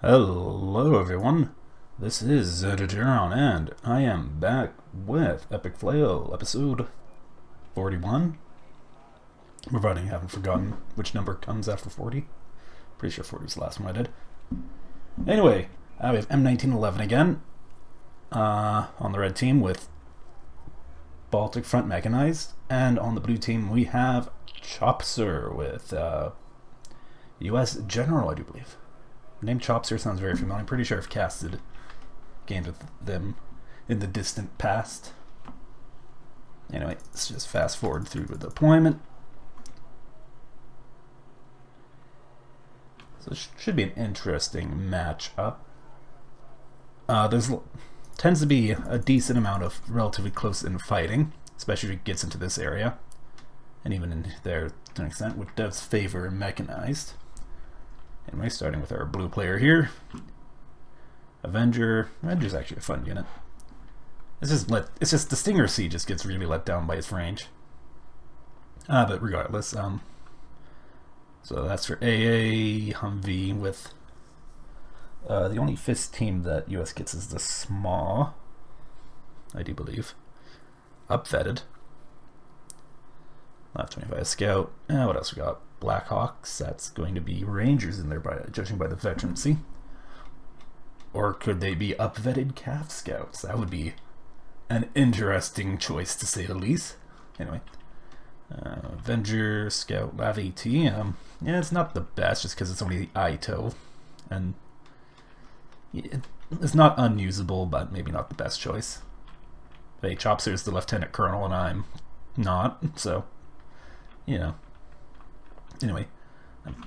Hello everyone, this is Degeron and I am back with Epic Flail episode 41, providing I haven't forgotten which number comes after 40. Pretty sure 40 is the last one I did. Anyway, we have M1911 again on the red team with Baltic Front Mechanized, and on the blue team we have ChOpSeR with US General, I do believe. The name ChOpSeR sounds very familiar. I'm pretty sure I've casted games with them in the distant past. Anyway, let's just fast forward through the deployment. So this should be an interesting matchup. There's tends to be a decent amount of relatively close-in fighting, especially if it gets into this area, and even in there to an extent, which does favor mechanized. Anyway, starting with our blue player here. Avenger's actually a fun unit. It's just the Stinger C just gets really let down by its range. But regardless, so that's for AA Humvee with the only fist team that US gets is the SMAW, I do believe. Upvetted. Left 25 Scout. What else we got? Blackhawks. That's going to be Rangers in there, judging by the veterancy. Or could they be upvetted Cav Scouts? That would be an interesting choice, to say the least. Anyway, Avenger Scout Lav AT. Yeah, it's not the best just because it's only the ITO, and it's not unusable, but maybe not the best choice. Hey, ChOpSeR is the Lieutenant Colonel, and I'm not, so you know. Anyway, I'm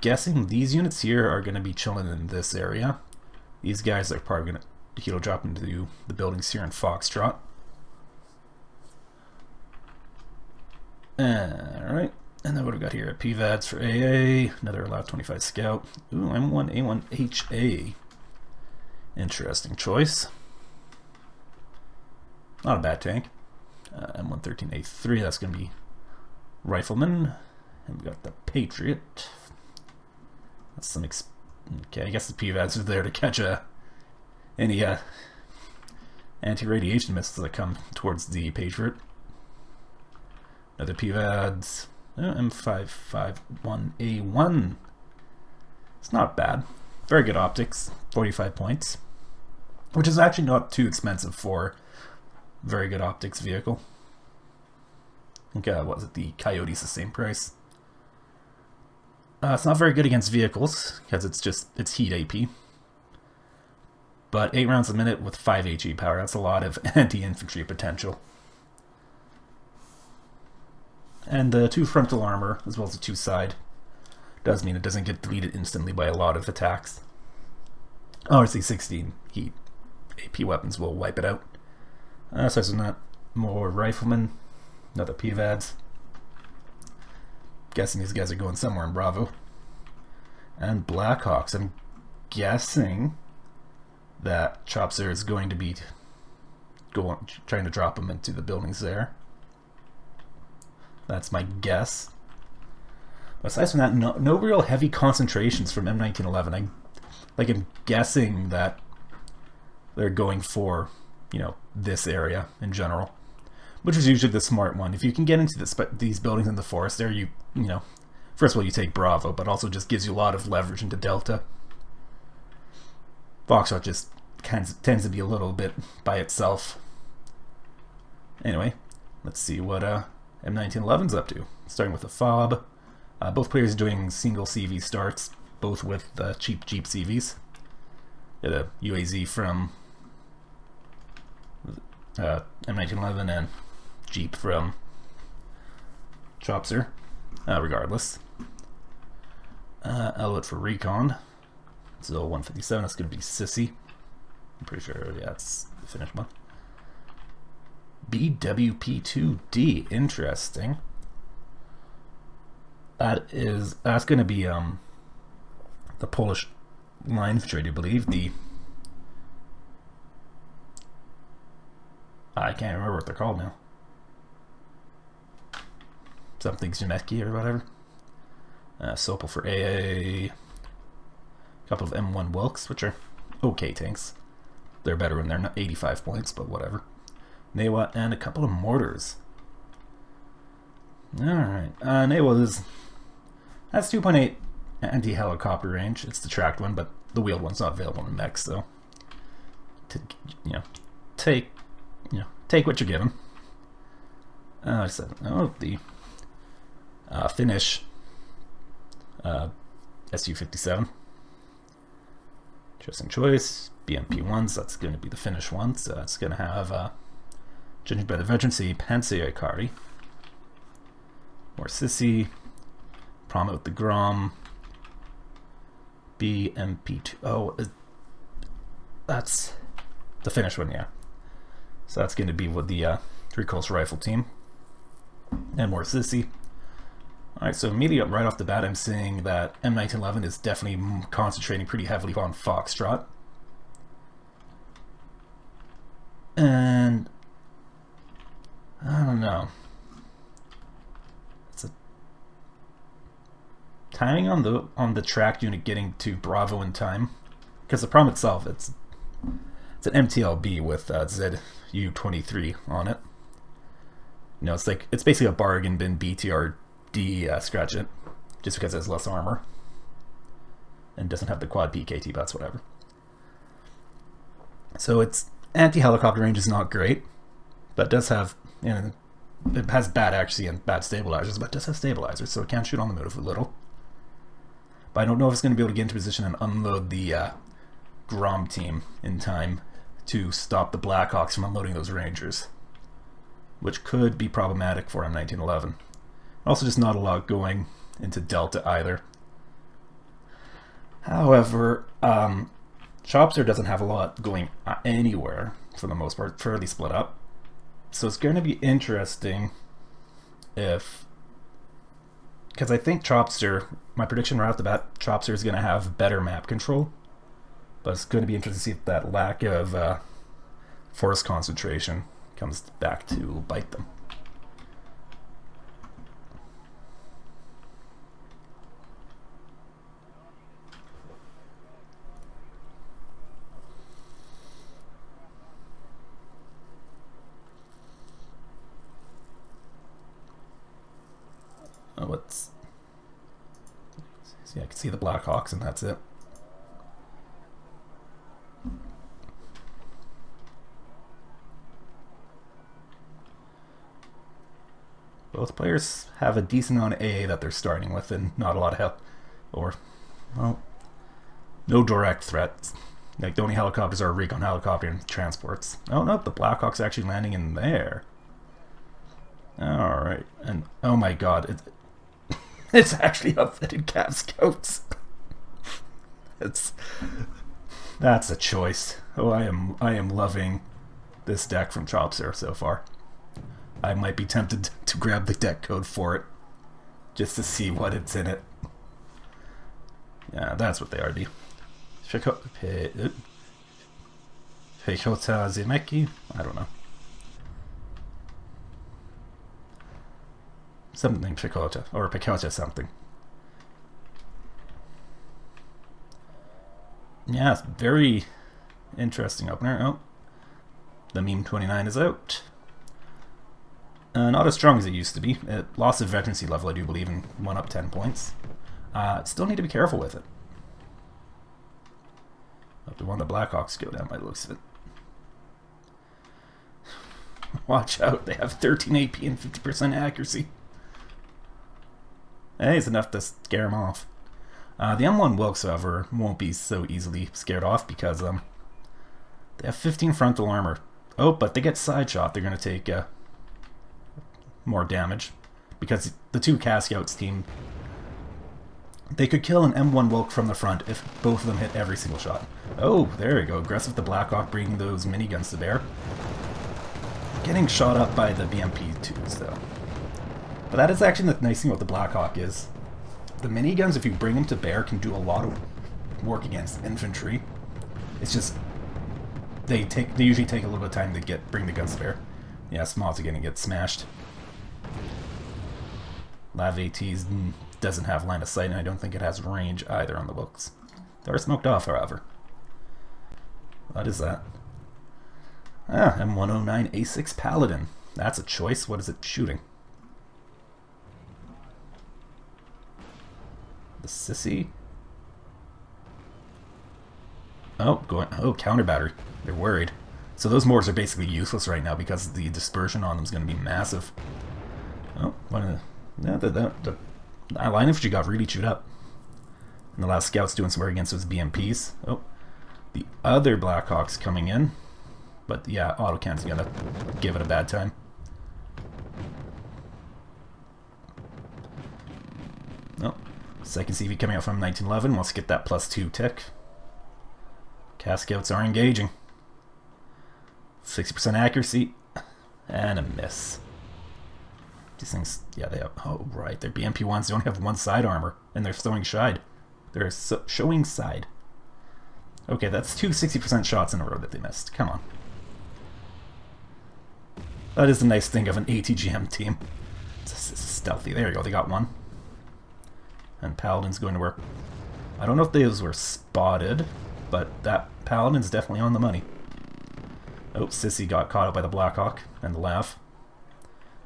guessing these units here are going to be chilling in this area. These guys are probably going to helo drop into the buildings here in Foxtrot. Alright, and then what do we got here? PVADs for AA, another Allowed 25 Scout. Ooh, M1911 Interesting choice. Not a bad tank. M113A3, that's going to be Rifleman. And we got the Patriot. That's some okay, I guess the PVADs are there to catch any anti-radiation missiles that come towards the Patriot. Another PVADs. M551A1. It's not bad. Very good optics. 45 points. Which is actually not too expensive for very good optics vehicle. I think, what was it? The Coyote's the same price. It's not very good against vehicles, because it's heat AP. But 8 rounds a minute with 5 HE power, that's a lot of anti-infantry potential. And the 2 frontal armor, as well as the 2 side, does mean it doesn't get deleted instantly by a lot of attacks. Obviously 16 heat AP weapons will wipe it out. So it's not more Riflemen, another PVADs. Guessing these guys are going somewhere in Bravo. And Blackhawks. I'm guessing that ChOpSeR is going to be trying to drop them into the buildings there. That's my guess. Aside from that, no real heavy concentrations from M1911. I'm guessing that they're going for, this area in general, which is usually the smart one. If you can get into these buildings in the forest there, first of all, you take Bravo, but also just gives you a lot of leverage into Delta. Foxtrot just tends to be a little bit by itself. Anyway, let's see what M1911's up to. Starting with the FOB. Both players are doing single CV starts, both with cheap Jeep CVs. Get a UAZ from M1911 and Jeep from ChOpSeR, regardless. Elwood for Recon. So 157, that's going to be Sissy. I'm pretty sure, yeah, it's the finished one. BWP2D, interesting. That's going to be the Polish line infantry, I do believe. I can't remember what they're called now. Something Zemecki or whatever. Sopel for AA. A couple of M1 Wilks, which are okay tanks. They're better when they're not 85 points, but whatever. Newa, and a couple of mortars. Alright, Newa has 2.8 anti-helicopter range. It's the tracked one, but the wheeled one's not available in mechs, so take what you're given. The Finnish Su-57. Interesting choice. BMP-1s, that's going to be the Finnish one, so that's going to have, judging by the veteran, see Pantsirikari. More Sissy. Promo with the Grom. BMP-2. Oh, that's the Finnish one, yeah. So that's going to be with the three-coast rifle team. And more Sissy. Alright, so immediately right off the bat, I'm seeing that M1911 is definitely concentrating pretty heavily on Foxtrot. And I don't know. It's a timing on the tracked unit getting to Bravo in time, because the problem itself, it's an MTLB with ZU-23 on it. It's basically a bargain bin BTRD scratch it, just because it has less armor and doesn't have the quad PKT, but that's whatever. So its anti-helicopter range is not great, but it does have, it has bad accuracy and bad stabilizers, but it does have stabilizers, so it can shoot on the move a little. But I don't know if it's going to be able to get into position and unload the Grom team in time to stop the Blackhawks from unloading those Rangers, which could be problematic for M1911. Also, just not a lot going into Delta either. However, ChOpSeR doesn't have a lot going anywhere for the most part, fairly split up. So it's going to be interesting if, because I think ChOpSeR, my prediction right off the bat, ChOpSeR is going to have better map control. But it's going to be interesting to see if that lack of force concentration comes back to bite them. See, I can see the Blackhawks, and that's it. Both players have a decent amount of AA that they're starting with, and not a lot of no direct threats. Like, the only helicopters are a recon helicopter and transports. Oh no, the Blackhawks are actually landing in there. Alright, and oh my god, it's actually upfitted Cav Scouts. That's a choice. Oh, I am loving this deck from ChOpSeR so far. I might be tempted to grab the deck code for it, just to see what it's in it. Yeah, that's what they are. Pechota Zemeki? I don't know. Something Pechota, or Pechota something. Yeah, it's very interesting opener. Oh, the M1911 is out. Not as strong as it used to be. It lost its veterancy level, I do believe, and went up 10 points. Still need to be careful with it. Have to want the Blackhawks go down by the looks of it. Watch out, they have 13 AP and 50% accuracy. Hey, it's enough to scare them off. The M1 Wilks, however, won't be so easily scared off because they have 15 frontal armor. Oh, but they get side shot. They're going to take more damage because the two Cav Scouts team, they could kill an M1 Wilk from the front if both of them hit every single shot. Oh, there we go. Aggressive the Blackhawk, bringing those miniguns to bear. Getting shot up by the BMP-2s, though. But that is actually the nice thing about the Blackhawk is the miniguns, if you bring them to bear, can do a lot of work against infantry. It's just they usually take a little bit of time to bring the guns to bear. Yeah, Smods are going to get smashed. Lav ATs doesn't have line of sight, and I don't think it has range either on the books. They're smoked off, however. What is that? Ah, M1911 Paladin. That's a choice. What is it shooting? The Sissy? Oh, counter battery. They're worried. So those mortars are basically useless right now because the dispersion on them is going to be massive. Oh, the line infantry got really chewed up. And the last scout's doing some work against those BMPs. Oh, the other Blackhawk's coming in. But yeah, autocannon's going to give it a bad time. Oh, second CV coming out from 1911. Let's get that +2 tick. Scouts are engaging. 60% accuracy. And a miss. These things, yeah, they have, oh, right, they're BMP-1s. They only have one side armor, and they're showing side. They're showing side. Okay, that's two 60% shots in a row that they missed. Come on. That is the nice thing of an ATGM team. It's stealthy. There you go, they got one. And Paladin's going to work. I don't know if those were spotted, but that Paladin's definitely on the money. Oh, Sissy got caught up by the Blackhawk and the Lav.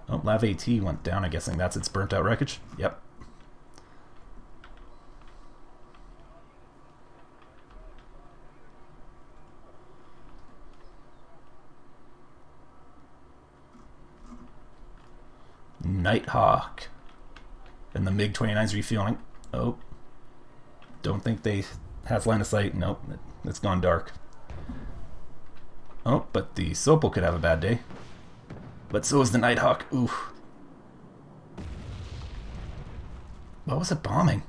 Oh, Lav AT went down. I'm guessing that's its burnt out wreckage. Yep. Nighthawk. And the MiG-29's refueling. Oh. Don't think they have line of sight. Nope. It's gone dark. Oh, but the Sopel could have a bad day. But so is the Nighthawk. Oof. What was it bombing?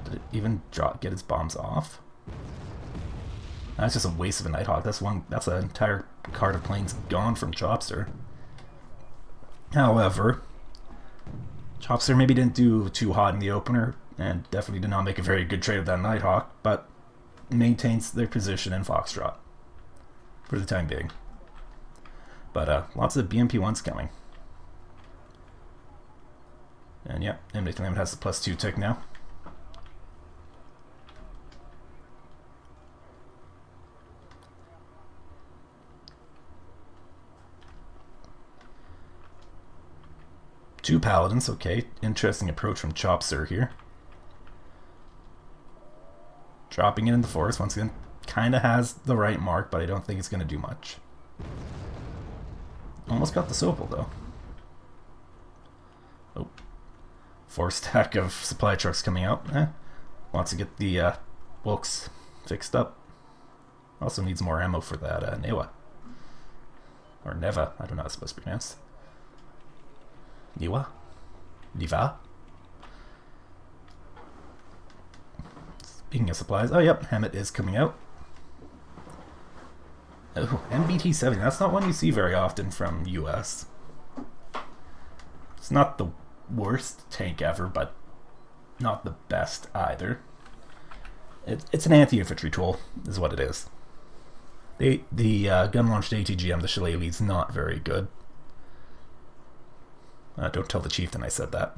Did it even get its bombs off? That's just a waste of a Nighthawk. That's an entire cart of planes gone from ChOpSeR. However, ChOpSeR maybe didn't do too hot in the opener, and definitely did not make a very good trade with that Nighthawk, but maintains their position in Foxtrot for the time being. But lots of BMP-1s coming. And yeah, M1911 has the +2 tick now. Two Paladins, okay. Interesting approach from ChOpSeR here. Dropping it in the forest once again. Kind of has the right mark, but I don't think it's going to do much. Almost got the Sopel, though. Oh. 4 stack of supply trucks coming out. Wants to get the Wilkes fixed up. Also needs more ammo for that Newa. Or Neva. I don't know how it's supposed to be pronounced. Niwa? Niva? Speaking of supplies, oh yep, Hammett is coming out. Oh, MBT-70, that's not one you see very often from US. It's not the worst tank ever, but not the best either. It's an anti-infantry tool, is what it is. The gun-launched ATGM, the Shillelagh's not very good. Don't tell the chieftain I said that.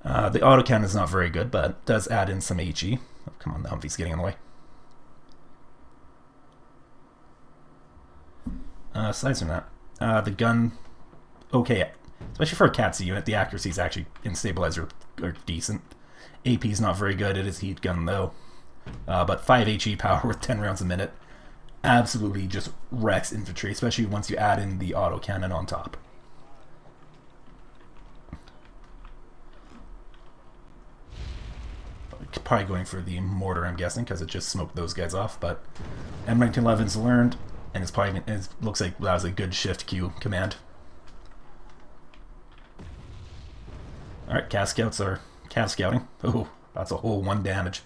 The autocannon is not very good, but does add in some HE. Oh, come on, the Humvee's getting in the way. Aside from that, the gun, okay, especially for a CATC unit, the accuracy is actually in stabilizer are decent. AP is not very good. It is heat gun though, but 5 HE power with 10 rounds a minute absolutely just wrecks infantry, especially once you add in the autocannon on top. Probably going for the mortar, I'm guessing, because it just smoked those guys off. But M1911's learned, and it's probably looks like that was a good shift Q command. All right, Cav Scouts are Cav Scouting. Oh, that's a whole 1 damage.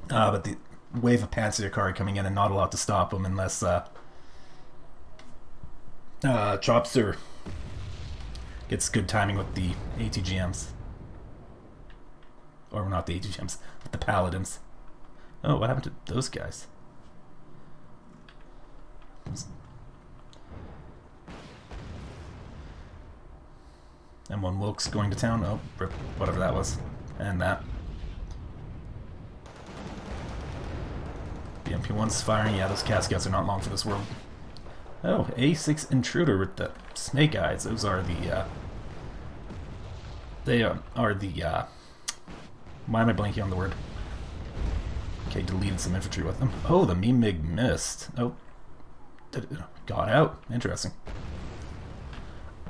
But the wave of Panzer Car coming in and not allowed to stop them unless ChOpSeR gets good timing with the ATGMs. Or not the ATGMs, but the Paladins. Oh, what happened to those guys? M1 Wilkes going to town. Oh, rip, whatever that was. And that. BMP-1's firing. Yeah, those cascades are not long for this world. Oh, A6 Intruder with the snake eyes. Those are the, they are the, why am I blanking on the word? Okay, deleted some infantry with them. Oh, the MiG missed. Oh, got out. Interesting.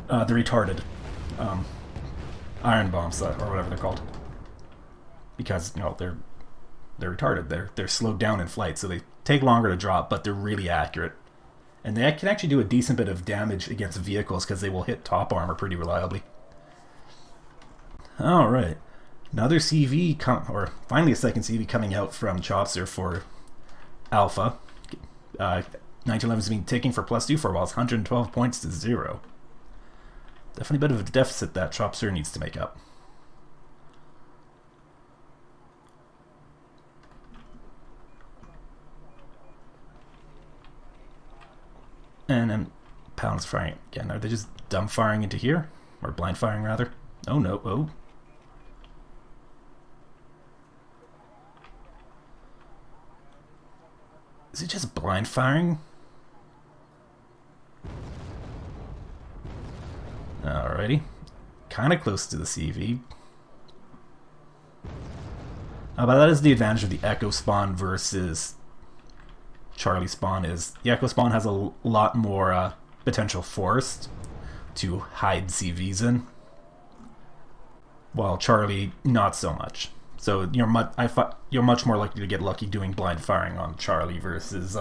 The retarded iron bombs, or whatever they're called. Because, you know, they're retarded. They're slowed down in flight, so they take longer to drop, but they're really accurate. And they can actually do a decent bit of damage against vehicles because they will hit top armor pretty reliably. Alright. Another CV, or finally a second CV coming out from ChOpSeR for Alpha. 1911 has been ticking for +2 for a while. It's 112 points to 0. Definitely a bit of a deficit that ChOpSeR needs to make up. And then Pound's firing again. Are they just dumb firing into here? Or blind firing, rather? Oh, no. Oh. Is it just blind firing? Alrighty. Kind of close to the CV. But that is the advantage of the Echo spawn versus Charlie spawn, is the Echo spawn has a lot more potential force to hide CVs in, while Charlie not so much. So you're much more likely to get lucky doing blind firing on Charlie versus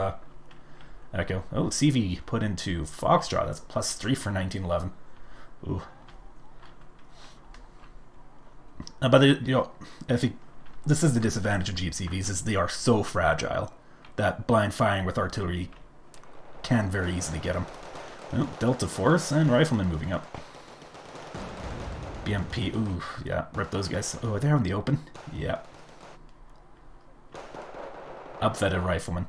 Echo. Oh, CV put into Foxtrot. That's +3 for 1911. Ooh. But you know, this is the disadvantage of Jeep CVs, is they are so fragile that blind firing with artillery can very easily get them. Oh, Delta Force and Rifleman moving up. BMP, ooh, yeah, rip those guys. Oh, they're out in the open? Yeah. Upvetted Rifleman.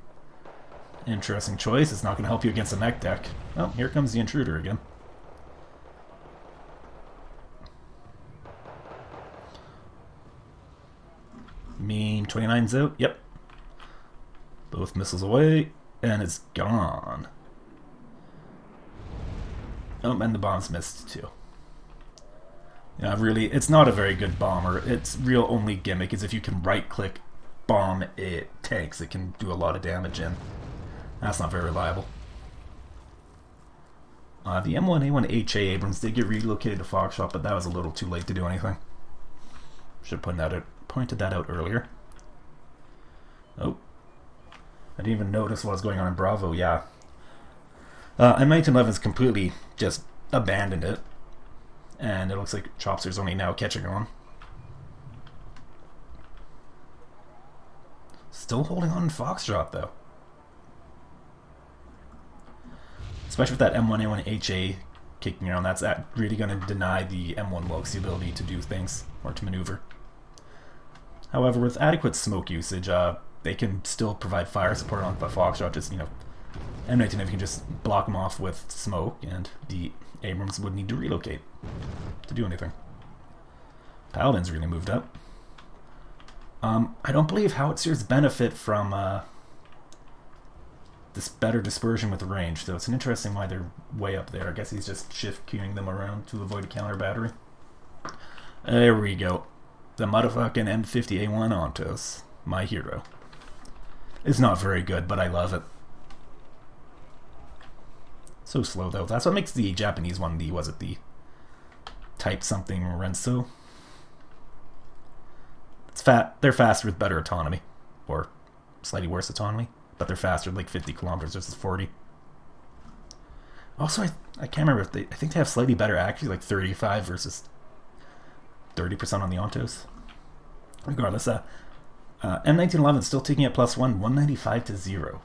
Interesting choice. It's not going to help you against the mech deck. Oh, here comes the Intruder again. M1911's out. Yep. Both missiles away, and it's gone. Oh, and the bomb's missed too. Yeah, really, it's not a very good bomber. Its real only gimmick is if you can right-click bomb tanks, it can do a lot of damage in. That's not very reliable. The M1911 Abrams did get relocated to Foxtrot, but that was a little too late to do anything. Should have pointed that out earlier. Oh. I didn't even notice what was going on in Bravo, yeah. M1911's completely just abandoned it. And it looks like ChOpSeR's only now catching on. Still holding on in Foxtrot, though. Especially with that M1911 kicking around, that's really going to deny the M1 Wilkes the ability to do things, or to maneuver. However, with adequate smoke usage, they can still provide fire support on the Foxtrot. Just, you know, M1911 can just block them off with smoke, and the Abrams would need to relocate to do anything. Paladin's really moved up. I don't believe howitzers benefit from this better dispersion with range, so it's an interesting why they're way up there. I guess he's just shift queuing them around to avoid a counter battery. There we go. The motherfucking M50A1 Ontos. My hero. It's not very good, but I love it. So slow, though. That's what makes the Japanese one the, was it the Type something Renso? It's they're faster with better autonomy. Or slightly worse autonomy. But they're faster, like 50 kilometers versus 40. Also, I can't remember if I think they have slightly better accuracy, like 35 versus 30% on the Ontos. Regardless, M1911 still taking it +1, 195 to 0.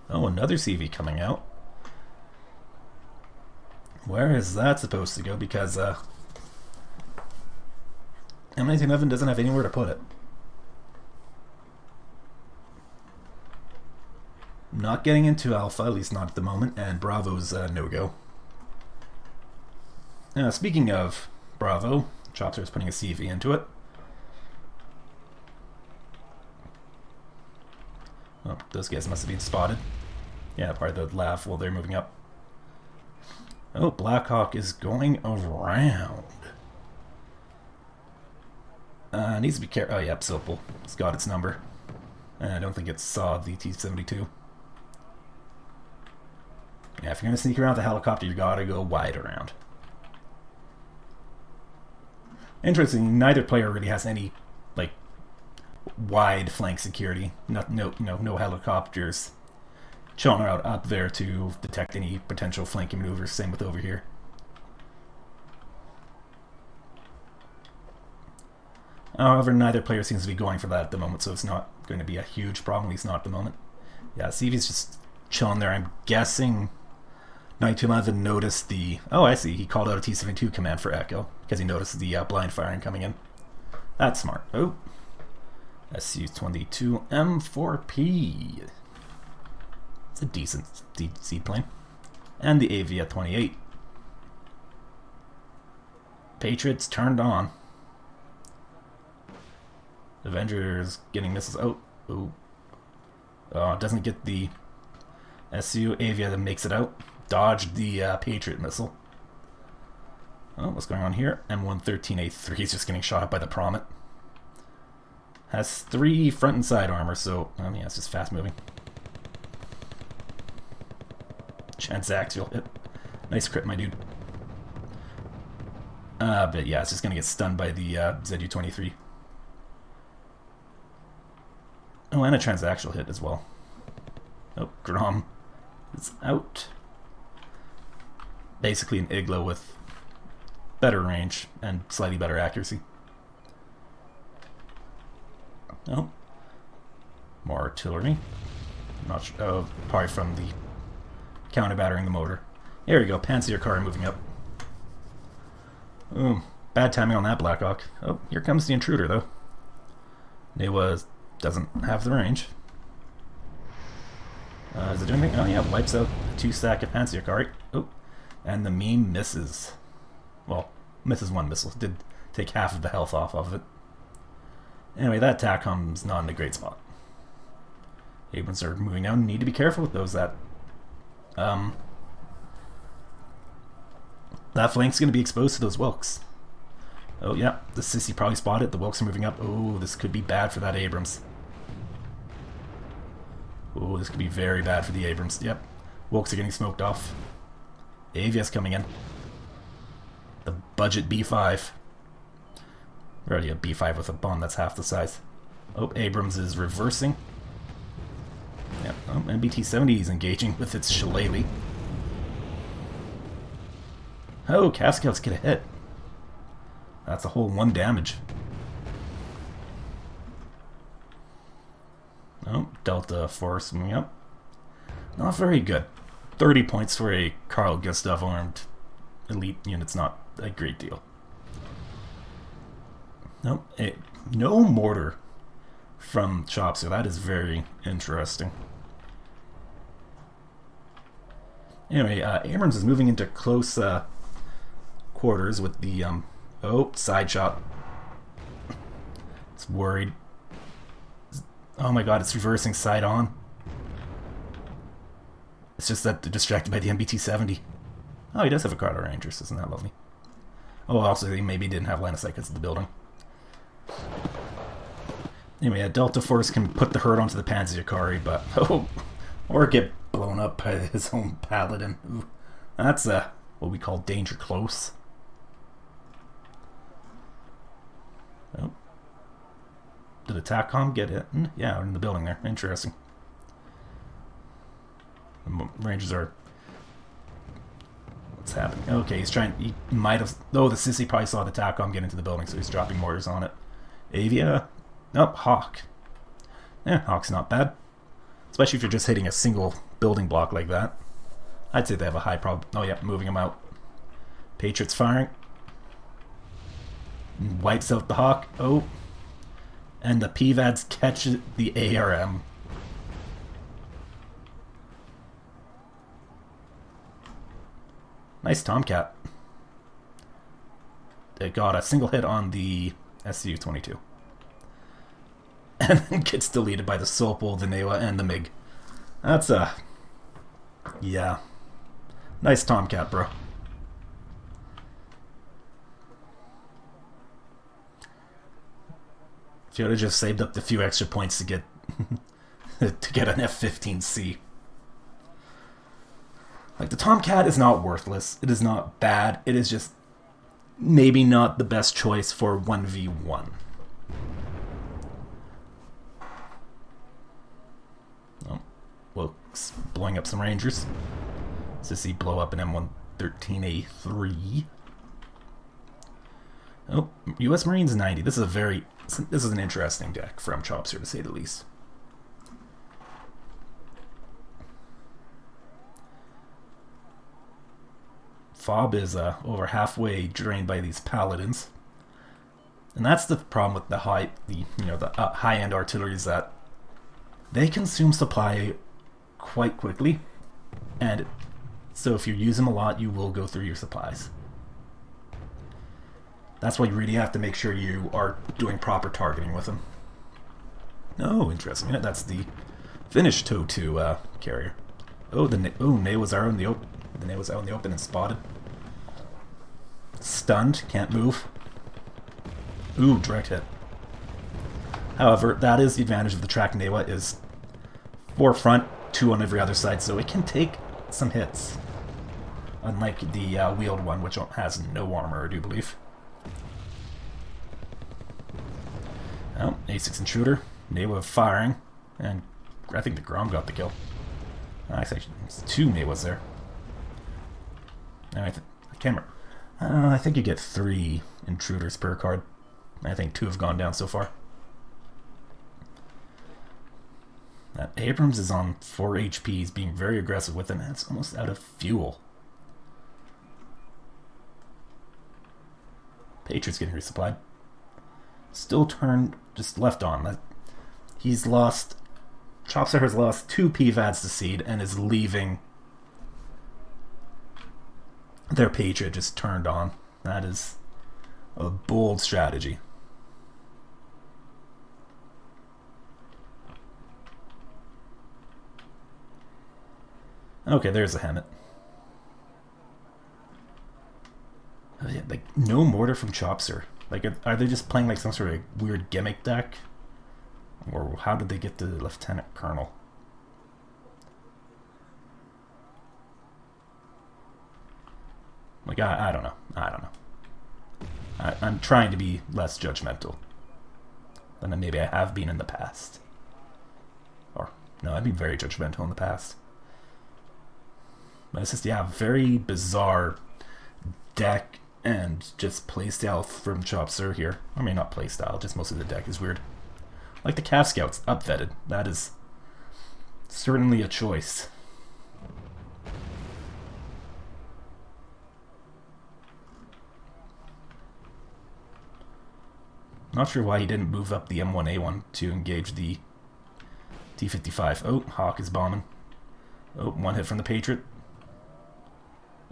Oh, another CV coming out. Where is that supposed to go? Because M1911 doesn't have anywhere to put it. not getting into Alpha, at least not at the moment, and Bravo's no-go. Speaking of Bravo, ChOpSeR is putting a CV into it. Oh, those guys must have been spotted. Yeah, part of the lav while they're moving up. Oh, Blackhawk is going around. Needs to be careful. Oh, yeah, Sopel. It's got its number. I don't think it saw the T-72. Yeah, if you're going to sneak around the helicopter, you gotta go wide around. Interesting, neither player really has any, like, wide flank security. No helicopters chilling out up there to detect any potential flanking maneuvers. Same with over here. However, neither player seems to be going for that at the moment, so it's not going to be a huge problem, at least not at the moment. Yeah, CV's just chilling there. I'm guessing 1911 noticed the... Oh, I see. He called out a T-72 command for Echo because he noticed the blind firing coming in. That's smart. Oh. Su-22 M4P. It's a decent seaplane. And the AV-28. Patriots turned on. Avengers getting missiles out. Oh. Oh, doesn't get the SU. Avia that makes it out. Dodged the Patriot missile. Oh, what's going on here? M1911 is just getting shot up by the Promet. Has 3 front and side armor, so yeah, it's just fast moving. Transaxial hit. Nice crit, my dude. But yeah, it's just gonna get stunned by the ZU-23. Oh, and a transaxial hit as well. Oh, Grom is out. Basically an Igloo with better range and slightly better accuracy. Oh, more artillery. Not sure. Oh, probably from the counter-battering the motor. There we go. Panzer car moving up. Ooh, bad timing on that Blackhawk. Oh, here comes the intruder though. It doesn't have the range. Is it doing anything? Oh yeah, wipes out 2 stack of Panzer car. Oh, and the meme misses. Well, misses 1 missile. Did take half of the health off of it. Anyway, that TACOM's not in a great spot. Abrams are moving down. Need to be careful with those. That flank's going to be exposed to those Wilks. Oh yeah, the Sissy probably spotted. The Wilks are moving up. Oh, this could be bad for that Abrams. Oh, this could be very bad for the Abrams. Yep, Wilks are getting smoked off. Avia's coming in. The budget B5. Already a B5 with a bomb that's half the size. Oh, Abrams is reversing. Yep, oh, MBT-70 is engaging with its shillelagh. Oh, Calf Scouts get a hit. That's a whole 1 damage. Oh, Delta Force moving up. Not very good. 30 points for a Carl Gustav armed elite unit's not a great deal. Nope, no mortar from ChOpSeR. That is very interesting. Anyway, Abrams is moving into close quarters with the oh, side shot. It's worried. Oh my god, it's reversing side on. It's just that they're distracted by the MBT-70. Oh, he does have a Carter Rangers, isn't that lovely? Oh, also he maybe didn't have line of sight because of the building. Anyway, a Delta Force can put the hurt onto the Panzerkari, but oh, or get blown up by his own Paladin. Ooh, that's what we call danger close. Oh, did a TACOM get hit? Yeah, in the building there. Interesting. The Rangers are. What's happening? Okay, he's trying. He might have. Oh, the Sissy probably saw the TACOM get into the building, so he's dropping mortars on it. Avia. Oh, Hawk. Yeah, Hawk's not bad. Especially if you're just hitting a single building block like that. I'd say they have a high prob. Oh, yeah, moving them out. Patriots firing. Wipes out the Hawk. Oh. And the PVADs catch the ARM. Nice Tomcat. It got a single hit on the SU-22. And then gets deleted by the Sopel, the Newa, and the MiG. That's a... yeah. Nice Tomcat, bro. If you would have just saved up the few extra points to get to get an F-15C. Like, the Tomcat is not worthless. It is not bad. It is just maybe not the best choice for 1v1. Oh, well, blowing up some Rangers. So see blow up an M1911A3. Oh, U.S. Marines 90. This is an interesting deck from ChOpSeR, to say the least. FOB is over halfway drained by these paladins, and that's the problem with the high-end artillery, is that they consume supply quite quickly, and so if you use them a lot, you will go through your supplies. That's why you really have to make sure you are doing proper targeting with them. Oh, interesting. That's the Finnish TOW2 carrier. Oh, Newa's out in the open. The Newa's out in the open and spotted. Stunned, can't move. Ooh, direct hit. However, that is the advantage of the track Newa, is 4 front, 2 on every other side, so it can take some hits. Unlike the wheeled one, which has no armor, I do believe. Oh, A6 intruder. Newa firing, and I think the Grom got the kill. Actually, it's 2 Newas there. I can't remember. I think you get 3 intruders per card. I think 2 have gone down so far. That Abrams is on 4 HP. He's being very aggressive with him, and it's almost out of fuel. Patriot's getting resupplied. Still turned, just left on. He's lost... ChOpSeR has lost 2 PVADs to seed and is leaving their Patriot just turned on. That is a bold strategy. Okay, there's a Hammett. Oh, yeah, like, no mortar from ChOpSeR. Like, are they just playing like some sort of weird gimmick deck? Or how did they get to the Lieutenant Colonel? Like, I don't know. I don't know. I'm trying to be less judgmental than maybe I have been in the past. Or, no, I've been very judgmental in the past. But it's just, yeah, very bizarre deck and just playstyle from ChOpSeR here. I mean, not playstyle, just most of the deck is weird. Like the Cav Scouts, up-vetted. That is certainly a choice. Not sure why he didn't move up the M1A1 to engage the T-55. Oh, Hawk is bombing. Oh, 1 hit from the Patriot.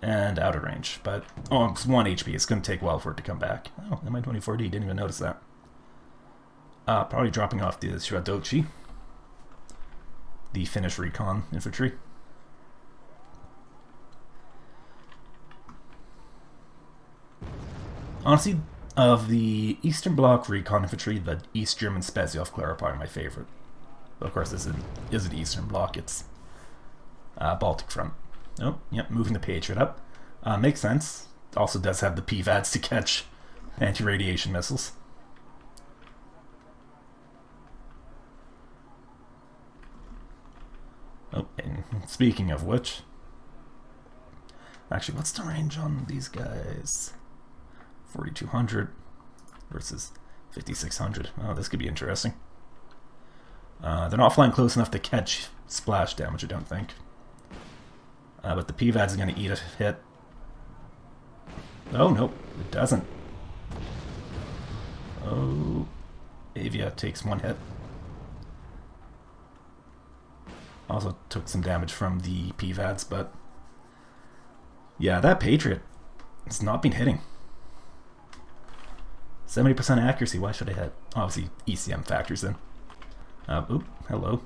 And out of range. But, oh, it's 1 HP. It's going to take a while for it to come back. Oh, Mi-24D. Didn't even notice that. Probably dropping off the Shiradochi, the Finnish recon infantry. Honestly, of the Eastern Bloc recon infantry, the East German Speziaufklärer are probably my favorite. But of course, this isn't Eastern Bloc, it's Baltic Front. Oh, yep, moving the Patriot up. Makes sense. Also does have the PVADs to catch anti-radiation missiles. Oh, and speaking of which, actually, what's the range on these guys? 4,200 versus 5,600. Oh, this could be interesting. They're not flying close enough to catch splash damage, I don't think. But the PVAD's going to eat a hit. Oh, nope, it doesn't. Oh, Avia takes 1 hit. Also took some damage from the PVADs, but Yeah, that Patriot has not been hitting. 70% accuracy. Why should I hit? Obviously, ECM factors in. Oop, hello.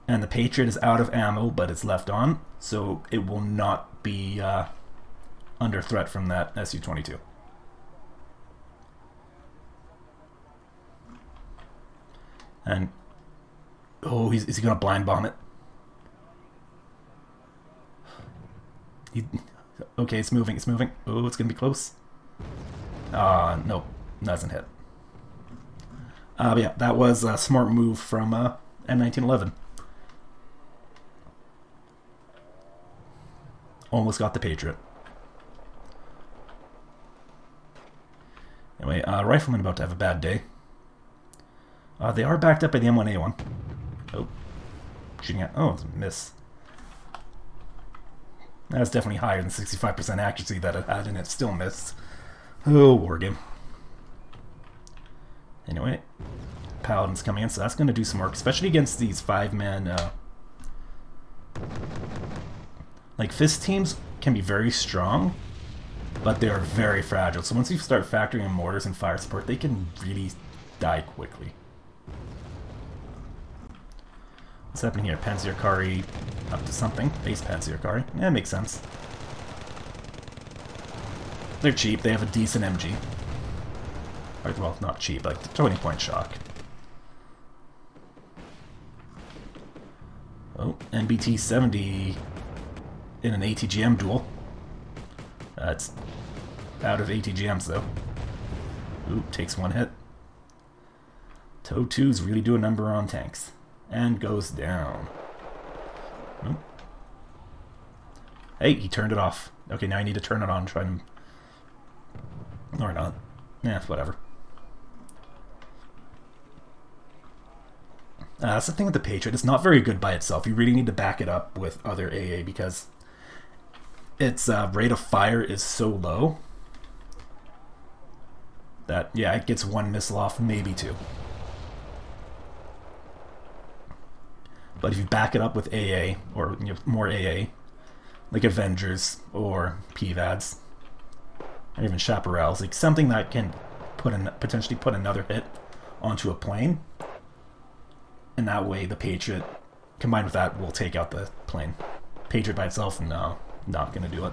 And the Patriot is out of ammo, but it's left on, so it will not be under threat from that Su-22. And oh, is he gonna blind bomb it? Okay, it's moving. It's moving. Oh, it's gonna be close. Nope, doesn't hit. But yeah, that was a smart move from M1911. Almost got the Patriot. Anyway, Rifleman about to have a bad day. They are backed up by the M1A1. Oh, shooting at. Oh, it's a miss. That's definitely higher than 65% accuracy that it had, and it still missed. Oh, war game. Anyway, Paladin's coming in, so that's going to do some work, especially against these 5-man. Like, fist teams can be very strong, but they are very fragile. So once you start factoring in mortars and fire support, they can really die quickly. What's happening here? Panzerkari up to something. Base Panzerkari. Yeah, it makes sense. They're cheap. They have a decent MG. Or, well, not cheap, like 20-point shock. Oh, NBT-70 in an ATGM duel. That's out of ATGMs, though. Ooh, takes one hit. TOW2's really do a number on tanks. And goes down. Oh. Hey, he turned it off. Okay, now I need to turn it on, try to... Or not. Yeah, whatever. That's the thing with the Patriot. It's not very good by itself. You really need to back it up with other AA because its rate of fire is so low that, yeah, it gets one missile off, maybe two. But if you back it up with AA, or more AA, like Avengers or PVADs, or even Chaparrals, like something that can potentially put another hit onto a plane, and that way the Patriot, combined with that, will take out the plane. Patriot by itself, no, not going to do it.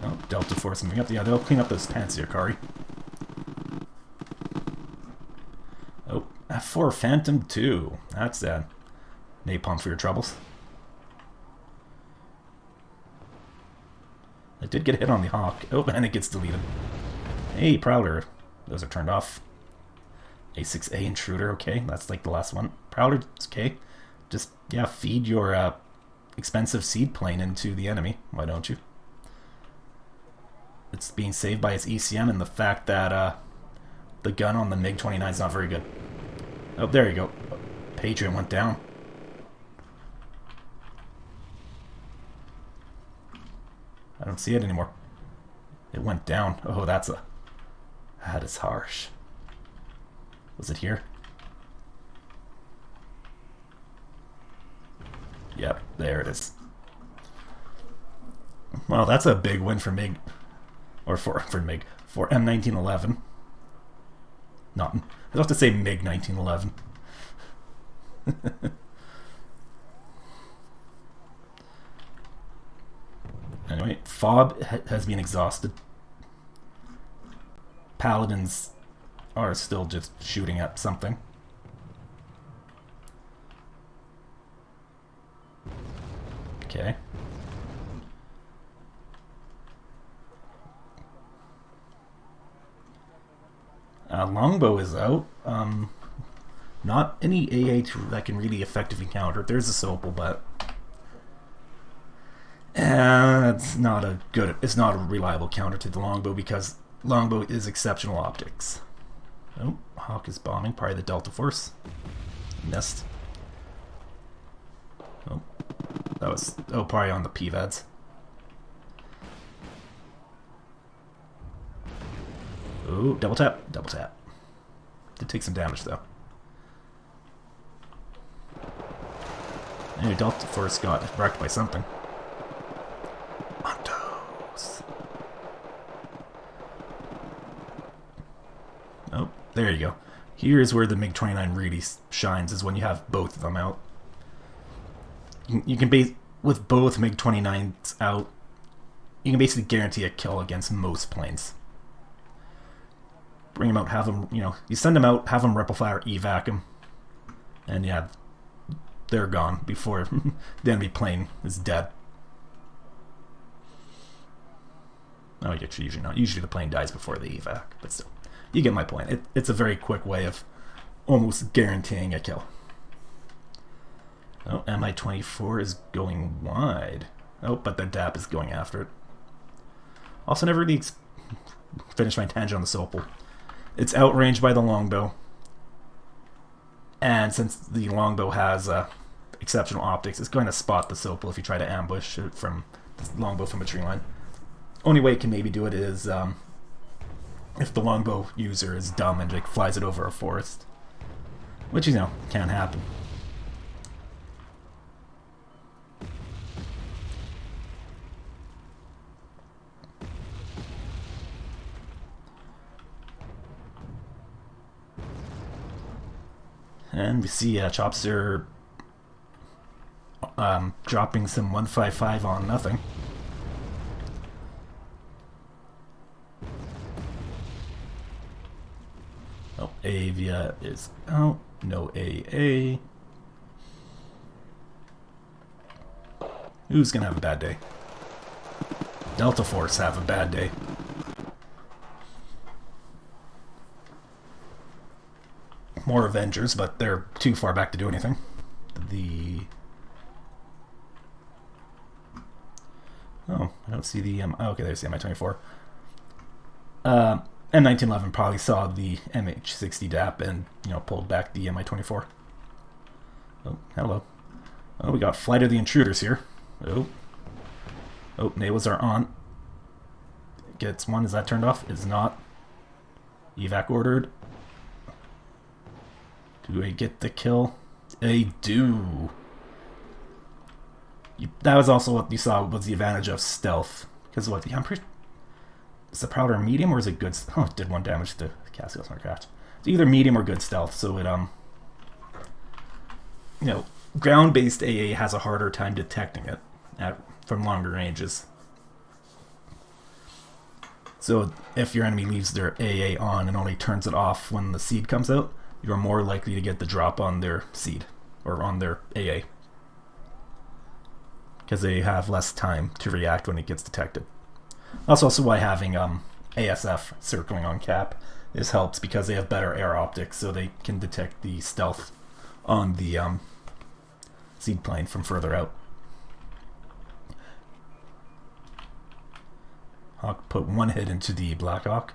Oh, Delta Force moving up. Yeah, they'll clean up those Panzerkari. Oh, F4 Phantom 2. That's napalm for your troubles. I did get a hit on the Hawk. Oh, and it gets deleted. Hey, Prowler. Those are turned off. A6A Intruder, okay. That's like the last one. Prowler's okay. Just, yeah, feed your expensive seed plane into the enemy. Why don't you? It's being saved by its ECM and the fact that the gun on the MiG-29 is not very good. Oh, there you go. Patriot went down. I don't see it anymore. It went down. Oh, that is harsh. Was it here? Yep, there it is. Well, that's a big win for MiG. Or for MiG. For M1911. Not... I was about to say MiG 1911. Anyway, FOB has been exhausted. Paladins are still just shooting at something. Okay. Longbow is out. Not any AA that can really effectively counter it. There's a Sopel, but it's not a reliable counter to the Longbow because Longbow is exceptional optics. Oh, Hawk is bombing, probably the Delta Force. Missed. Oh, that was, probably on the PVADs. Ooh, double tap, double tap. Did take some damage though. Anyway, Delta Force got wrecked by something. On toes. Oh, there you go. Here's where the MiG-29 really shines, is when you have both of them out. You can base with both MiG-29s out, you can basically guarantee a kill against most planes. Bring them out, have them, you send them out, have them ripple fire, evac them, and yeah, they're gone before the enemy plane is dead. Oh, actually, usually not. Usually the plane dies before the evac, but still, you get my point. It's a very quick way of almost guaranteeing a kill. Oh, Mi-24 is going wide. Oh, but the DAP is going after it. Also, never really finished my tangent on the Sopel. It's outranged by the longbow. And since the longbow has exceptional optics, it's going to spot the Sopel if you try to ambush it from the longbow from a tree line. Only way it can maybe do it is if the longbow user is dumb and like flies it over a forest. Which, can't happen. And we see ChOpSeR dropping some 155 on nothing. Oh, Avia is out. No AA. Who's gonna have a bad day? Delta Force have a bad day. More Avengers, but they're too far back to do anything. Oh, I don't see the okay, there's the Mi-24. M1911 probably saw the MH60 DAP and pulled back the Mi-24. Oh, hello. Oh, we got Flight of the Intruders here. Oh, NAWAs are on. Gets one. Is that turned off? It's not. Evac ordered. Do I get the kill? I do. That was also what you saw was the advantage of stealth. Because what? I'm pretty... Is the Prowler medium or is it good? Oh, it did 1 damage to the Cassio's aircraft. It's either medium or good stealth, so it, ground-based AA has a harder time detecting it from longer ranges. So if your enemy leaves their AA on and only turns it off when the seed comes out, you're more likely to get the drop on their seed, or on their AA. Because they have less time to react when it gets detected. That's also why having ASF circling on cap helps, because they have better air optics, so they can detect the stealth on the seed plane from further out. Hawk put 1 hit into the Black Hawk.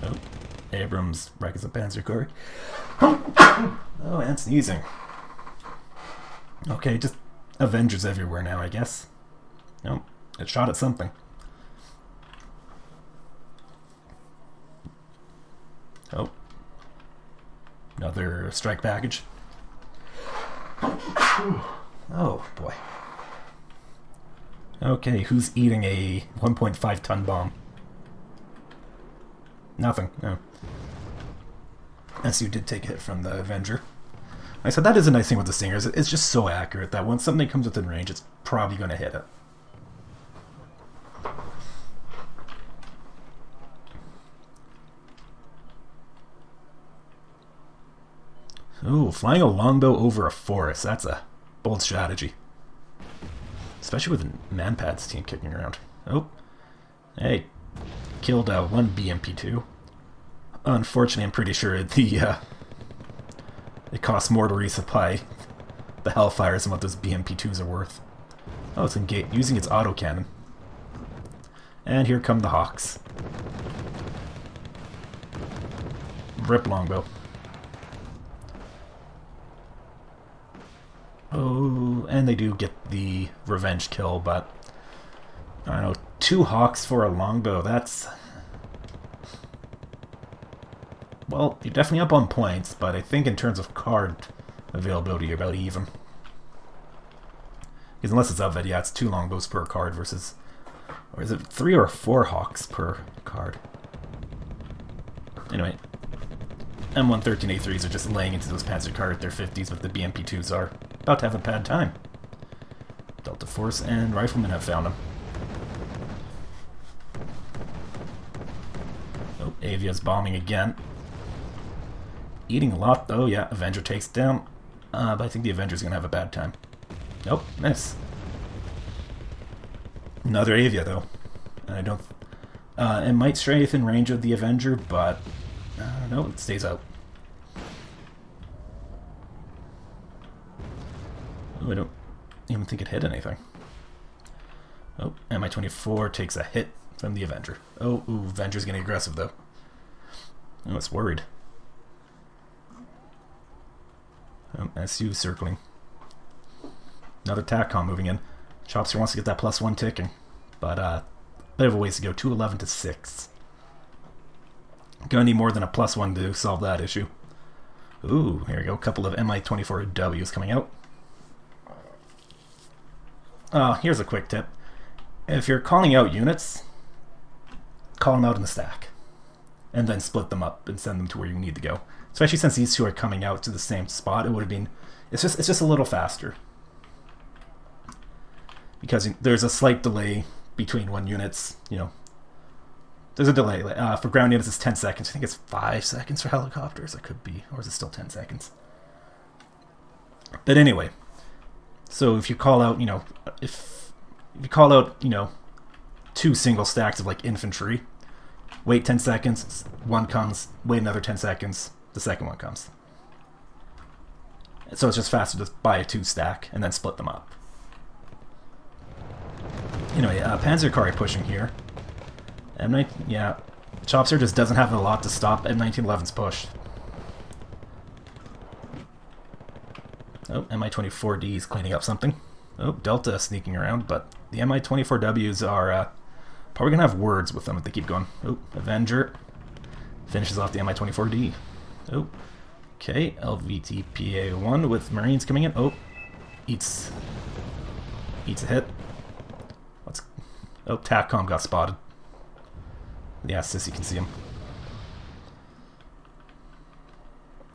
Oh, Abrams wrecks a Panzer Corps. Oh, and sneezing. Okay, just Avengers everywhere now, I guess. Nope, it shot at something. Oh. Another strike package. Oh, boy. Okay, who's eating a 1.5 ton bomb? Nothing, no. SU did take a hit from the Avenger. I said that is a nice thing with the Stingers. It's just so accurate that when something comes within range, it's probably going to hit it. Ooh, flying a longbow over a forest. That's a bold strategy. Especially with Manpad's team kicking around. Oh. Hey. Killed 1 BMP-2. Unfortunately, I'm pretty sure it costs more to resupply the Hellfires than what those BMP-2s are worth. Oh, it's using its autocannon. And here come the Hawks. Rip longbow. Oh, and they do get the revenge kill, but I don't know, 2 Hawks for a longbow, that's... well, you're definitely up on points, but I think in terms of card availability, you're about even. Because unless it's Outvet, yeah, it's 2 longbows per card versus... Or is it 3 or 4 hawks per card? Anyway, M1911 are just laying into those Panzer card at their 50s, but the BMP2s are about to have a bad time. Delta Force and Riflemen have found them. Oh, Avia's bombing again. Eating a lot, though. Yeah, Avenger takes down. But I think the Avenger's going to have a bad time. Nope, miss. Another Avia, though. And I don't... it might stray within range of the Avenger, but... no, it stays out. Oh, I don't even think it hit anything. Oh, Mi-24 takes a hit from the Avenger. Oh, ooh, Avenger's getting aggressive, though. Oh, it's worried. SU circling. Another TACCOM moving in. ChOpSeR wants to get that +1 ticking. But, they have a ways to go. 211 to 6. Gonna need more than a +1 to solve that issue. Ooh, here we go. A couple of Mi-24Ws coming out. Here's a quick tip. If you're calling out units, call them out in the stack. And then split them up and send them to where you need to go. Especially since these two are coming out to the same spot, it would have been... It's just a little faster. Because there's a slight delay between when units, you know... There's a delay. For ground units, it's 10 seconds. I think it's 5 seconds for helicopters. It could be. Or is it still 10 seconds? But anyway. So if you call out, you know... If you call out, you know... 2 single stacks of, like, infantry... Wait 10 seconds, one comes, wait another 10 seconds, the second one comes. So it's just faster to buy a 2 stack and then split them up. Anyway, Panzerkari pushing here. M19, yeah, ChOpSeR just doesn't have a lot to stop M1911's push. Oh, Mi-24D is cleaning up something. Oh, Delta sneaking around, but the Mi-24Ws are... probably gonna have words with them if they keep going. Oh, Avenger finishes off the Mi-24D. Oh, okay, LVTPA-1 with Marines coming in. Oh, eats a hit. Oh, TACCOM got spotted. Yeah, Sissy can see him.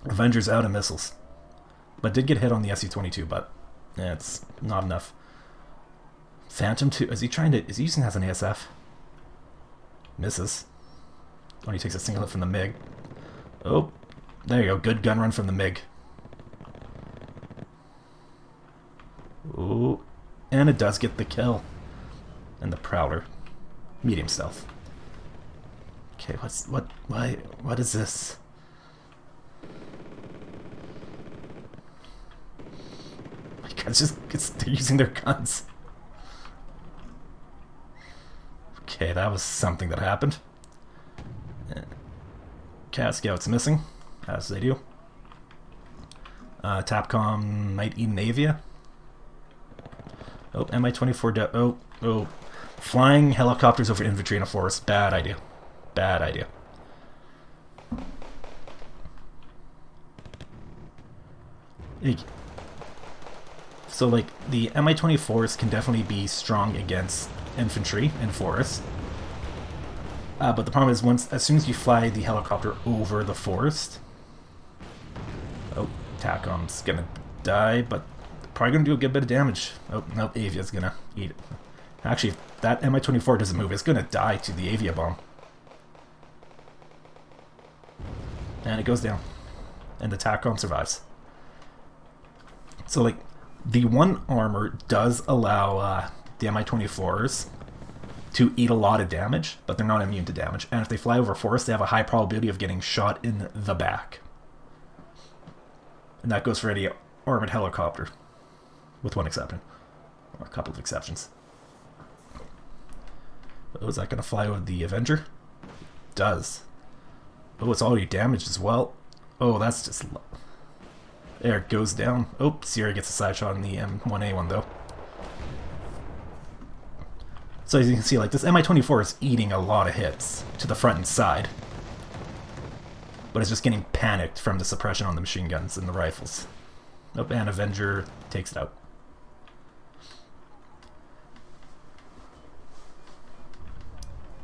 Avenger's out of missiles, but did get hit on the Su-22, but yeah, it's not enough. Phantom 2, is he using that as an ASF? Misses. When he takes a single hit from the MiG. Oh, there you go. Good gun run from the MiG. Ooh, and it does get the kill. And the Prowler. Medium stealth. Okay, what is this? My God, they're using their guns. Okay, that was something that happened. Cat Scout's missing, as they do. TACCOM might eat an Avia. Oh, Mi-24... Oh. Flying helicopters over infantry in a forest. Bad idea. Bad idea. So, like, the Mi-24s can definitely be strong against infantry in forests. But the problem is, as soon as you fly the helicopter over the forest... Oh, TACCOM's gonna die, but probably gonna do a good bit of damage. Oh, no, Avia's gonna eat it. Actually, if that Mi-24 doesn't move, it's gonna die to the Avia bomb. And it goes down. And the TACCOM survives. So, like, the 1 armor does allow the Mi-24s to eat a lot of damage, but they're not immune to damage. And if they fly over forests, they have a high probability of getting shot in the back. And that goes for any armored helicopter, with one exception. Or a couple of exceptions. Oh, is that going to fly over the Avenger? It does. Oh, it's already damaged as well. Oh, that's just... There, it goes down. Oh, Sierra gets a side shot on the M1A1, though. So as you can see, like, this Mi-24 is eating a lot of hits to the front and side. but it's just getting panicked from the suppression on the machine guns and the rifles. Nope, and Avenger takes it out.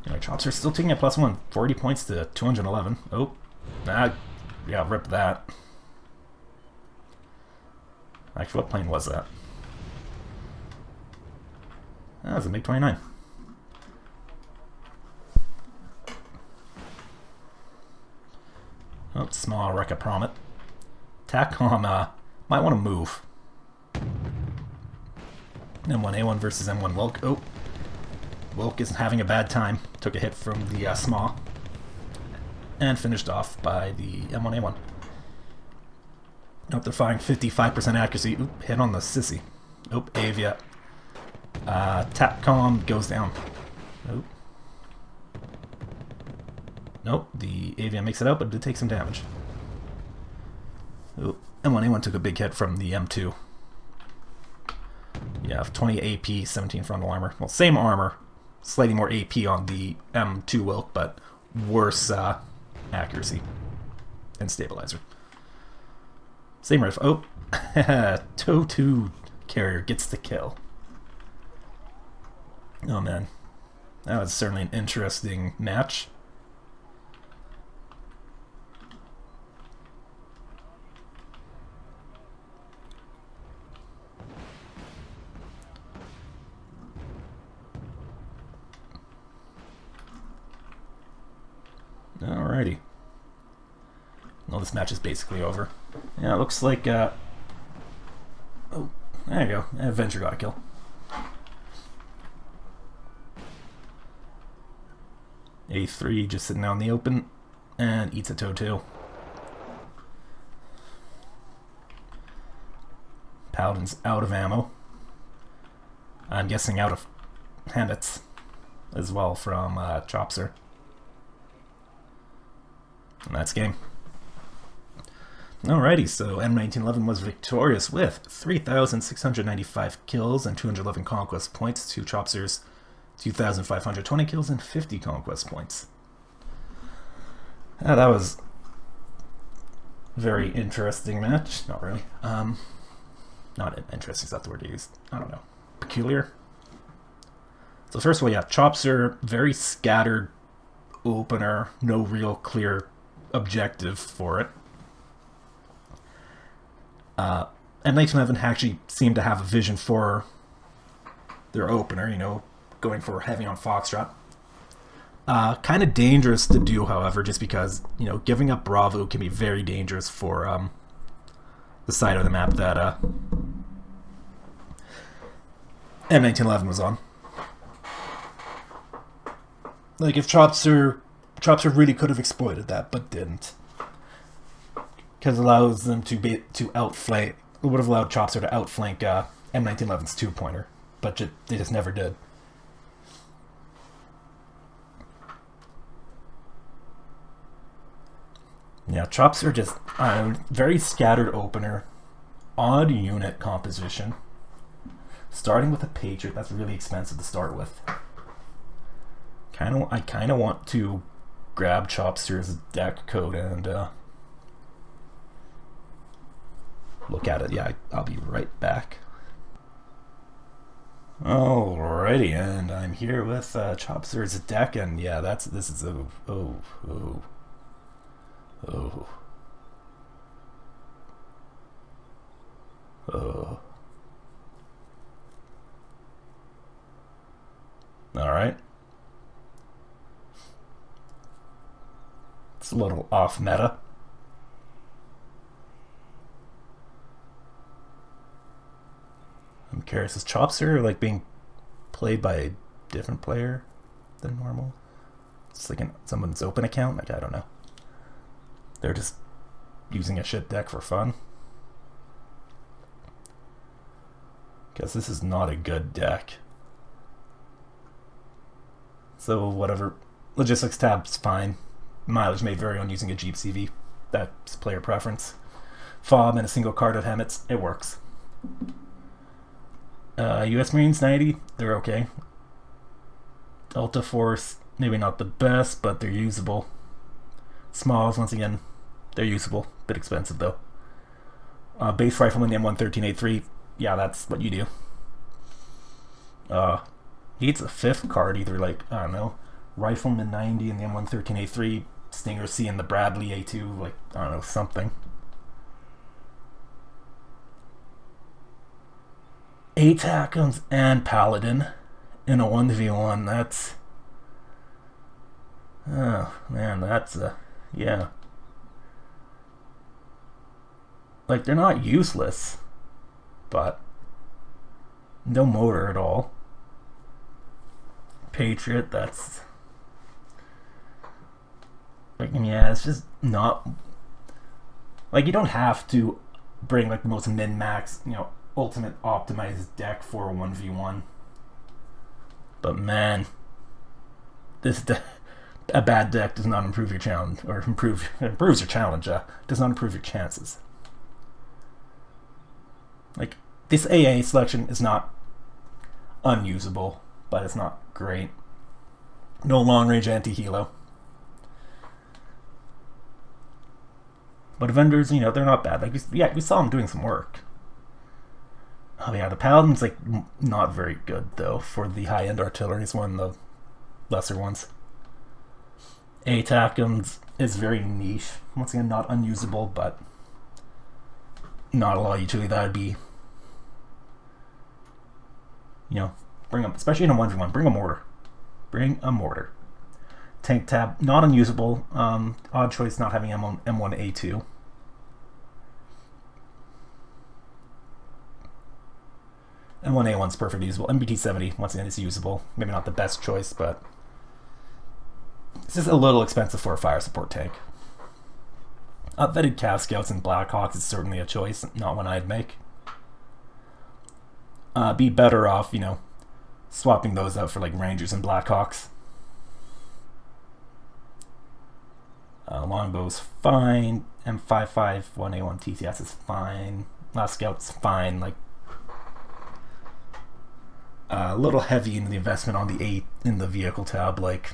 ChOpSeR still taking a +1, 40 points to 211. Oh, yeah, rip that. Actually, what plane was that? That was a MiG-29. Oh, small wreck of Promet. TACCOM might want to move. M1A1 versus M1 Wilk. Oh, Wilk is having a bad time. Took a hit from the SMAW. And finished off by the M1A1. Nope, they're firing 55% accuracy. Oop, hit on the sissy. Oop, Avia. TACCOM goes down. Nope. Nope, the Avia makes it out, but it did take some damage. Oop, M1A1 took a big hit from the M2. Yeah, 20 AP, 17 frontal armor. Well, same armor. Slightly more AP on the M2 Wilk, but worse accuracy and stabilizer. Same rifle. Oh, TOW2 carrier gets the kill. Oh man, that was certainly an interesting match. Alrighty. Well, this match is basically over. Yeah, it looks like, oh, there you go. Avenger got a kill. A3 just sitting out in the open and eats a TOW2. Paladin's out of ammo. I'm guessing out of handits as well from ChOpSeR. And that's game. Alrighty, so M1911 was victorious with 3,695 kills and 211 conquest points to ChOpSeR's 2,520 kills and 50 conquest points. That was a very interesting match. Not really. Not interesting is not the word to use. I don't know. Peculiar. So first of all, yeah, ChOpSeR, very scattered opener, no real clear objective for it. M1911 actually seemed to have a vision for their opener, you know, going for heavy on Foxtrot. Kind of dangerous to do, however, just because, you know, giving up Bravo can be very dangerous for the side of the map that M1911 was on. Like, if ChOpSeR really could have exploited that, but didn't. Because it allows them to outflank. It would have allowed ChOpSeR to outflank M1911's 2-pointer, but they just never did. Yeah, ChOpSeR just very scattered opener, odd unit composition. Starting with a Patriot, that's really expensive to start with. I kind of want to grab ChOpSeR's deck code and look at it. Yeah, I'll be right back. Alrighty, and I'm here with ChOpSeR's deck, and yeah, this is oh. Alright. It's a little off meta. I'm curious, is ChOpSeR like being played by a different player than normal? It's like someone's open account? Like, I don't know. They're just using a shit deck for fun. Because this is not a good deck. So whatever. Logistics tab's fine. Mileage may vary on using a Jeep CV. That's player preference. Fob and a single card of Hemets. It works. US Marines 90, they're okay. Delta Force, maybe not the best, but they're usable. Smalls, once again, They're usable. Bit expensive though. Base Rifleman, the M1911. Yeah, that's what you do. He gets a 5th card, either like, I don't know, Rifleman 90 and the M1911. Stinger C and the Bradley A2, like, I don't know, something. 8 Tackums and Paladin in a 1v1. That's... oh, man, that's yeah. Like, they're not useless, but no motor at all. Patriot, that's... like, yeah, it's just not... like, you don't have to bring, like, the most min-max, you know, ultimate optimized deck for a 1v1. But, man, this a bad deck does not improve your challenge, or improves your challenge, does not improve your chances. Like, this AA selection is not unusable, but it's not great. No long-range anti-helo. But vendors, you know, they're not bad. Like, we saw them doing some work. Oh yeah, the Paladin's, like, not very good, though, for the high-end artillery. It's one of the lesser ones. ATACMs is very niche. Once again, not unusable, but not a lot of utility. That would be, you know, bring them, especially in a 1v1, bring a mortar. Bring a mortar. Tank tab, not unusable. Odd choice not having M1A2. M1A1's perfectly usable. MBT-70, once again, is usable. Maybe not the best choice, but it's just a little expensive for a fire support tank. Vetted Cav Scouts and Blackhawks is certainly a choice, not one I'd make. Be better off, you know, swapping those out for, like, Rangers and Blackhawks. Longbow's fine. M551A1 TCS is fine. Last Scout's fine. Like, a little heavy in the investment on the 8 in the vehicle tab. Like,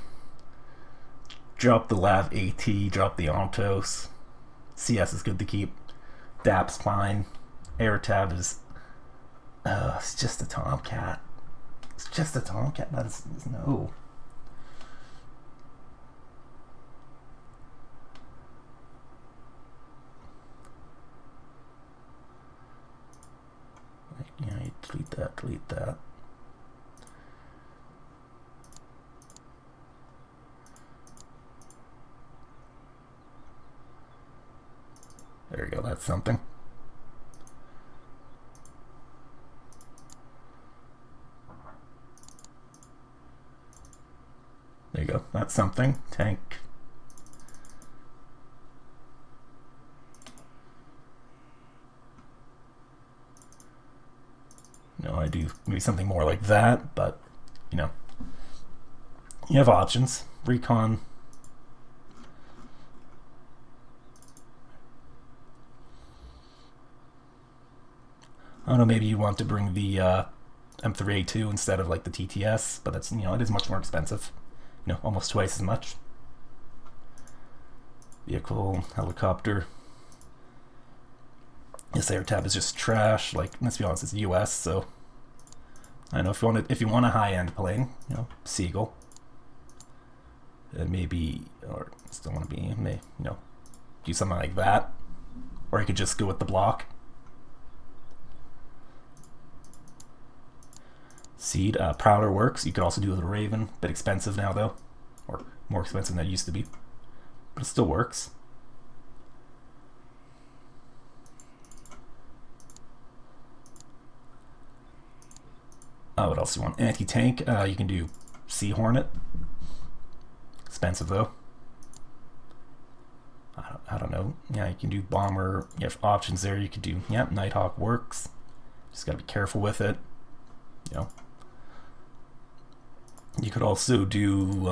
drop the Lav AT, drop the Ontos. CS is good to keep. DAP's fine. Air tab is... it's just a Tomcat. It's just a Tomcat. That's no... yeah, you delete that, delete that. There you go, that's something. There you go, that's something. Tank. No, I do maybe something more like that, but, you know, you have options. Recon. I don't know, maybe you want to bring the M3A2 instead of, like, the TTS, but that's, you know, it is much more expensive. You know, almost twice as much. Vehicle, helicopter. This air tab is just trash. Like, let's be honest, it's US, so I don't know, if you want a high-end plane, you know, Seagull. Maybe, or still want to be, you know, do something like that. Or you could just go with the block. Seed, Prowler works. You could also do with a Raven. Bit expensive now, though. Or more expensive than it used to be. But it still works. What else do you want? Anti-tank. You can do Sea Hornet. Expensive, though. I don't know. Yeah, you can do Bomber. You have options there. You could do, yeah, Nighthawk works. Just gotta be careful with it. You know. You could also do,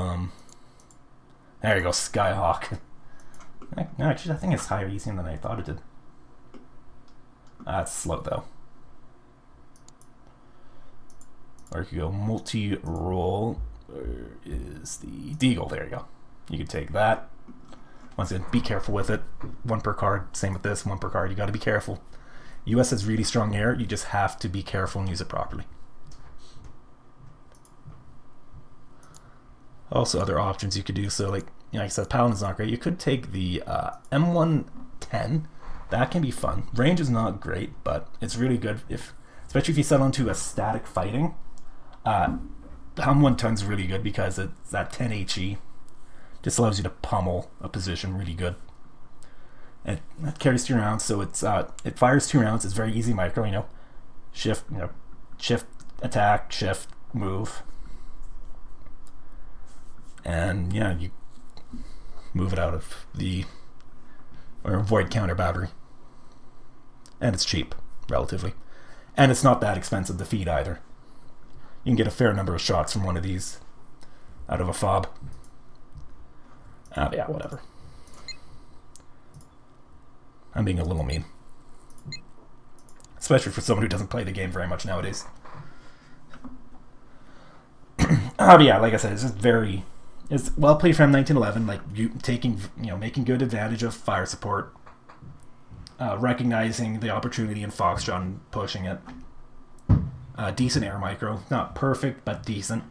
there you go, Skyhawk. Actually, I think it's higher ECM than I thought it did. It's slow, though. Or you could go multi-roll. Where is the Deagle? There you go. You could take that. Once again, be careful with it. 1 per card. Same with this. 1 per card. You got to be careful. US has really strong air. You just have to be careful and use it properly. Also, other options you could do. So, like I said, Paladin's not great. You could take the M1911. That can be fun. Range is not great, but it's really good especially if you settle into a static fighting. M1911 is really good because it's that 10 HE. Just allows you to pummel a position really good. And it carries 2 rounds, so it fires 2 rounds. It's very easy micro. Shift, shift, attack, shift, move, and you move it out of or avoid counter battery. And it's cheap, relatively, and it's not that expensive to feed either. You can get a fair number of shots from one of these out of a fob. Yeah, whatever. I'm being a little mean. Especially for someone who doesn't play the game very much nowadays. Yeah, like I said, it's well played from M1911, like you making good advantage of fire support, recognizing the opportunity in Foxtrot and pushing it. Decent air micro, not perfect, but decent.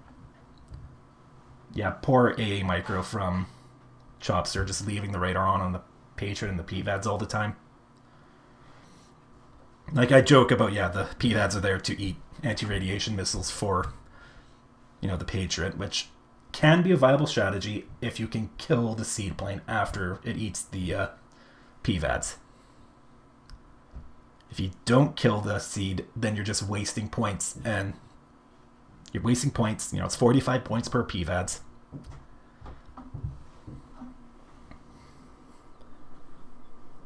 Yeah, poor AA micro from ChOpSeR, just leaving the radar on the Patriot and the PVADs all the time. Like I joke about, the PVADs are there to eat anti-radiation missiles for, the Patriot, which can be a viable strategy if you can kill the seed plane after it eats the PVADs. If you don't kill the seed, then you're just wasting points, and you're wasting points. It's 45 points per PVADs.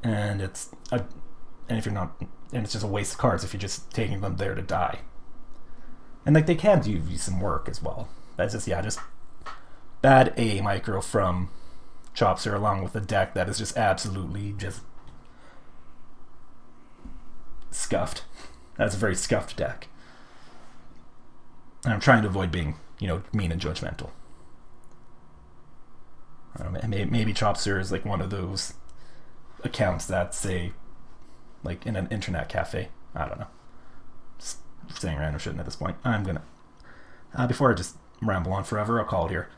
And it's just a waste of cards if you're just taking them there to die. And like they can do some work as well. That's just bad AA micro from ChOpSeR, along with a deck that is just absolutely just scuffed. That's a very scuffed deck. And I'm trying to avoid being, mean and judgmental. Maybe ChOpSeR is like one of those accounts that say, like in an internet cafe. I don't know. Just saying random shit at this point. I'm gonna before I just ramble on forever, I'll call it here.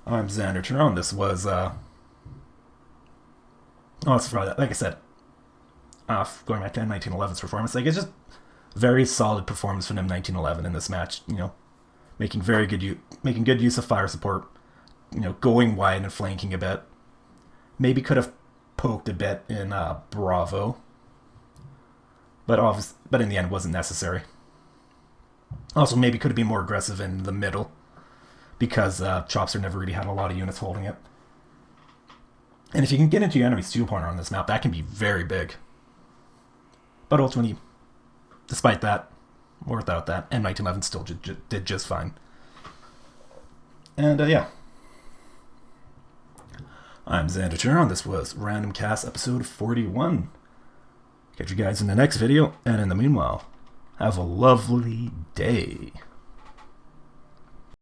I'm Xander Tyrone. This was like I said, going back to M1911's performance, like it's just very solid performance from M1911 in this match. Making good use of fire support. Going wide and flanking a bit. Maybe could have poked a bit in Bravo, but in the end wasn't necessary. Also, maybe could have been more aggressive in the middle because ChOpSeR never really had a lot of units holding it. And if you can get into your enemy's steel pointer on this map, that can be very big. But ultimately, despite that, or without that, M1911 still did just fine. And I'm Xander Tyrone. This was Random Cast episode 41. Catch you guys in the next video, and in the meanwhile, have a lovely day.